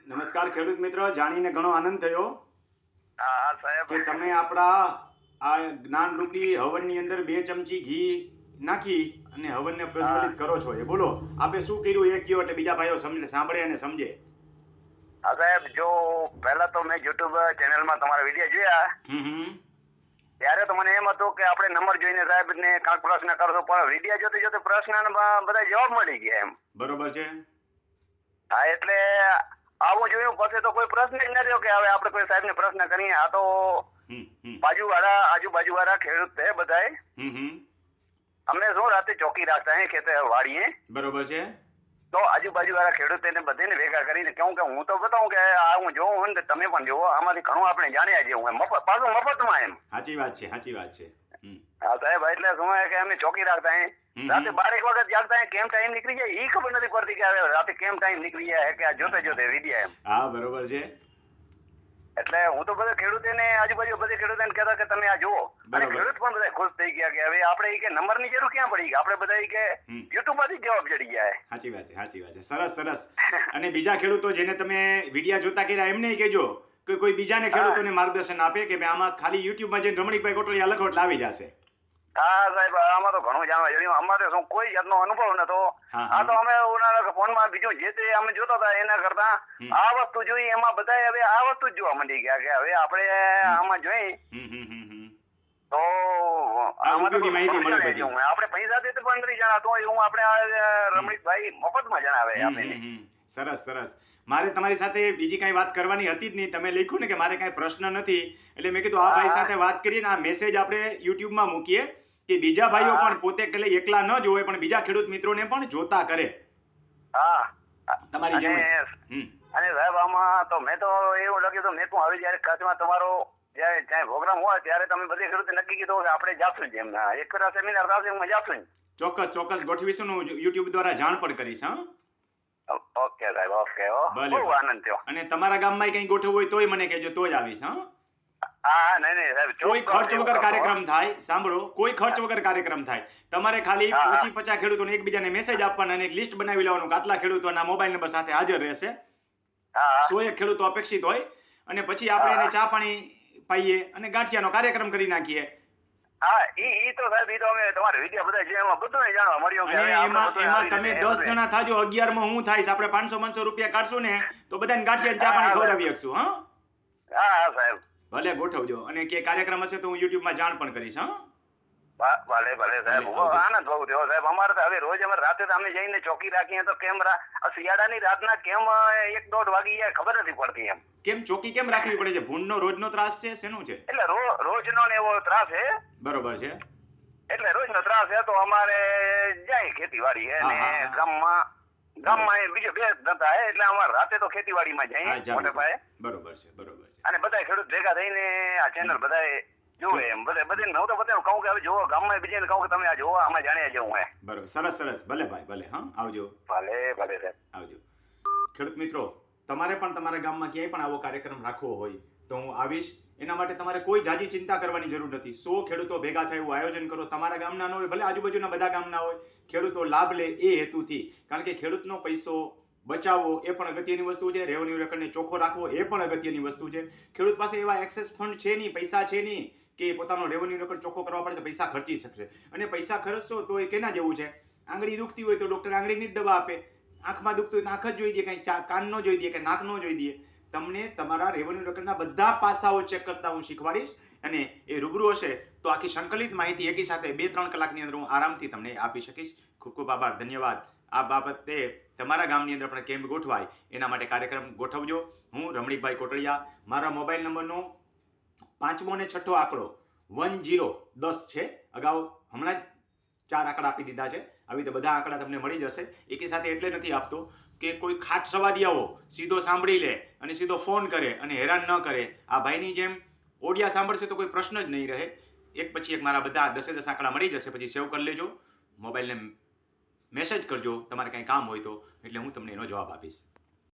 નમસ્કાર ખેડૂત મિત્ર, જાણીને ઘણો આનંદ થયો હા સાહેબ કે તમે આપણા આ જ્ઞાનરૂપી હવનની અંદર 2 ચમચી ઘી નાખી અને હવનને પ્રજ્વલિત કરો છો. એ બોલો, આપે શું કર્યું એ કયો એટલે બીજા ભાઈઓ સાંભળે અને સમજે. હા સાહેબ, જો પહેલા તો મેં યુટ્યુબ ચેનલમાં તમારા વિડીયો જોયા ત્યારે તો મને એમ હતું કે આપણે નંબર જોઈને સાહેબ ને કાંઈક પ્રશ્ન કરશો, પણ વિડીયો જોતે જોતે પ્રશ્નના બધા જવાબ મળી ગયા એમ. બરોબર છે. હા, એટલે આવું જોયું પછી તો કોઈ પ્રશ્ન જ ન રહ્યો કે હવે આપણે કોઈ સાહેબને પ્રશ્ન કરીએ. આ તો આજુબાજુ વાળા ખેડૂત છે બધાય. અમે શું રાતે ચોકી રાખતા હે ખેતર વાડીએ. બરોબર છે. તો આજુબાજુ વાળા ખેડૂતોને બધાને ભેગા કરીને કહું કે હું તો બતાવું કે આ હું જોઉં હોય ને તમે પણ જોવો, આમાંથી ઘણું આપણે જાણ્યા જેવું મફત, પાછું મફતમાં એમ. સાચી વાત છે, સાચી વાત છે. હા સાહેબ, એટલે શું કે અમે ચોકી રાખતા હે રાતે 12 વખત જાગતા હે, કેમ ટાઈમ નીકળી જાય એ ખબર નથી પડતી કે રાતે કેમ ટાઈમ નીકળી જાય કે આ જોતે જોતે વિડિયા એમ. હા બરોબર છે. એટલે હું તો બધા ખેડૂતોને આજુબાજુ બધા ખેડૂતોને કહેતા કે તમે આ જુઓ, અને ખેડૂત પણ બધા ખુશ થઈ ગયા કે હવે આપણે કે નંબરની જરૂર ક્યાં પડી, આપણે બધા કે યુટ્યુબ માંથી જવાબ જડી ગયા. સાચી વાત છે, સાચી વાત છે. સરસ સરસ. અને બીજા ખેડૂતો જેને તમે વિડિયા જોતા કર્યા એમને કહેજો કે કોઈ બીજાને ખેડૂતોને માર્ગદર્શન આપે કે ભાઈ આમાં ખાલી યુટ્યુબમાં જઈને રમણીકભાઈ કોટડિયા લખો એટલે આવી જશે. હા સાહેબ, આમાં તો ઘણું જાણવા મળ્યું. અમારે શું કોઈ જાતનો અનુભવ નતો. આ તો અમે ફોનમાં બીજું જે તે અમે જોતા હતા એના કરતા આ વસ્તુ જોઈ એમાં બધા હવે આ વસ્તુ જ જોવા માંડી ગયા કે હવે આપણે આમાં જોઈ તો આપણે પૈસા દેતે પણ નથી જણાતો હું આપણે રમણીકભાઈ મફતમાં જણાવે આપણે. સરસ સરસ. મારે તમારી સાથે બીજી કઈ વાત કરવાની હતી જ નહીં. તમે લખ્યું ને કે મારે કઈ પ્રશ્ન નથી એટલે મેં કીધું આ ભાઈ સાથે વાત કરીને આ મેસેજ આપણે યુટ્યુબમાં મૂકીએ કે બીજા ભાઈઓ પણ પોતે એકલા ન જોવે પણ બીજા ખેડૂત મિત્રોને પણ જોતા કરે. હા તમારી જેમ. અને સાહેબ આમાં તો મેં તો એવું લાગ્યું તો મેં પણ હવે જયારે કચ્છમાં તમારો જયારે પ્રોગ્રામ હોય ત્યારે તમે બધે ખેડૂત નક્કી કીધું કે આપણે જાશું જ એમ એક સેમિનાર થશે હું જાશું. ચોક્કસ ચોક્કસ ગોઠવીશું. હું યુટ્યુબ દ્વારા જાણ પણ કરીશ. હા ઓકે સાહેબ, ઓકે. બહુ આનંદ થયો. અને તમારા ગામમાં કઈ ગોઠવું હોય તોય મને કહેજો, તોય આવીશ. હા નહીં સાહેબ, કોઈ ખર્ચ વગર કાર્યક્રમ થાય. સાંભળો, કોઈ ખર્ચ વગર કાર્યક્રમ થાય. તમારે ખાલી 25-50 ખેડૂતોને એકબીજાને મેસેજ આપવાના અને એક લિસ્ટ બનાવી લેવાનું કે આટલા ખેડૂતોના મોબાઈલ નંબર સાથે હાજર રહેશે. 101 ખેડૂતો અપેક્ષિત હોય અને પછી આપણે એને ચા પાણી પાઈએ અને ગાંઠિયાનો કાર્યક્રમ કરી નાખીએ. હા, ઈ તો સાહેબ ઈ તો અમે તમારા વિડિયો બધા જે એમાં બધું જાણવા મળ્યું કે એમાં તમે 10 જણા થાજો, 11માં હું થાઈશ, આપણે 500-500 રૂપિયા કાઢશું ને તો બધાને ગાંઠિયા ચા પાણી ખવડાવી શકશું. હા સાહેબ, ભલે ગોઠવજો. અને કે કાર્યક્રમ હશે તો હું યુટ્યુબમાં જાણ પણ કરીશ. ભલે સાહેબ, આનંદ બહુ થયો સાહેબ. અમારે તો હવે રોજ અમારે રાતે અમે જઈને ચોકી રાખીએ તો કેમ શિયાળાની રાતના કેમ 1-1:30 વાગી જાય ખબર નથી પડતી એમ. કેમ ચોકી કેમ રાખવી પડે છે? ભૂંડનો રોજનો ત્રાસ છે? શેનું છે? એટલે રોજનો ને એવો ત્રાસ છે. બરોબર છે. એટલે રોજનો ત્રાસ છે તો અમારે જાય ખેતીવાડી અને ગામમાં બીજો 2 ધંધા હે એટલે અમારે રાતે તો ખેતીવાડીમાં જાય મોટે પાયે. બરોબર છે, બરોબર છે. અને બધા ખેડૂત ભેગા થઈને આ ચેનલ બધાએ જોવે એમ. બધાને હું તો બધાને કહું કે હવે જોવો, ગામમાં બીજાને કહું કે તમે આ જોવો, આમાં જાણ્યા જેવું હે. બરોબર, સરસ સરસ. ભલે ભાઈ, ભલે. આવજો. ભલે સાહેબ, આવજો. ખેડૂત મિત્રો, તમારે પણ તમારા ગામમાં ક્યાંય પણ આવો કાર્યક્રમ રાખવો હોય તો હું આવીશ. એના માટે તમારે કોઈ જાજી ચિંતા કરવાની જરૂર નથી. 100 ખેડૂતો ભેગા થાય એવું આયોજન કરો. તમારા ગામના ન હોય, ભલે આજુબાજુના બધા ગામના હોય, ખેડૂતો લાભ લે એ હેતુથી. કારણ કે ખેડૂતનો પૈસો બચાવવો એ પણ અગત્યની વસ્તુ છે. રેવન્યુ રેકર્ડને ચોખ્ખો રાખવો એ પણ અગત્યની વસ્તુ છે. ખેડૂત પાસે એવા એક્સેસ ફંડ છે નહીં, પૈસા છે નહીં કે પોતાનો રેવન્યુ રેકર્ડ ચોખ્ખો કરવા પડે તો પૈસા ખર્ચી શકશે. અને પૈસા ખર્ચશો તો એ કેના જેવું છે? આંગળી દુખતી હોય તો ડોક્ટર આંગળીની જ દવા આપે. આંખમાં દુખતું હોય તો આંખ જ જોઈ દે, કંઈ કાન ન જોઈ દે કે નાક ન જોઈ દે. તમને તમારા રેવન્યુ રેકર્ડના બધા પાસાઓ ચેક કરતા હું શીખવાડીશ. અને એ રૂબરૂ હશે તો આખી સંકલિત માહિતી એકી સાથે 2-3 કલાકની અંદર હું આરામથી તમને આપી શકીશ. ખૂબ ખૂબ આભાર, ધન્યવાદ. આ બાબતે તમારા ગામની અંદર પણ કેમ્પ ગોઠવાય એના માટે કાર્યક્રમ ગોઠવજો. હું રમણીકભાઈ કોટડિયા. મારા મોબાઈલ નંબરનો 5મો અને 6થો આંકડો 1010 છે. અગાઉ હમણાં જ 4 આંકડા આપી દીધા છે. આવી તો બધા આંકડા તમને મળી જશે. એકી સાથે એટલે નથી આપતો કે કોઈ ખાટ સવાદિયાઓ સીધો સાંભળી લે અને સીધો ફોન કરે અને હેરાન ન કરે. આ ભાઈની જેમ ઓડિયા સાંભળશે તો કોઈ પ્રશ્ન જ નહીં રહે. એક પછી એક મારા બધા 10-10 આંકડા મળી જશે. પછી સેવ કરી લેજો, મોબાઈલને મેસેજ કરજો તમારે કંઈ કામ હોય તો, એટલે હું તમને એનો જવાબ આપીશ.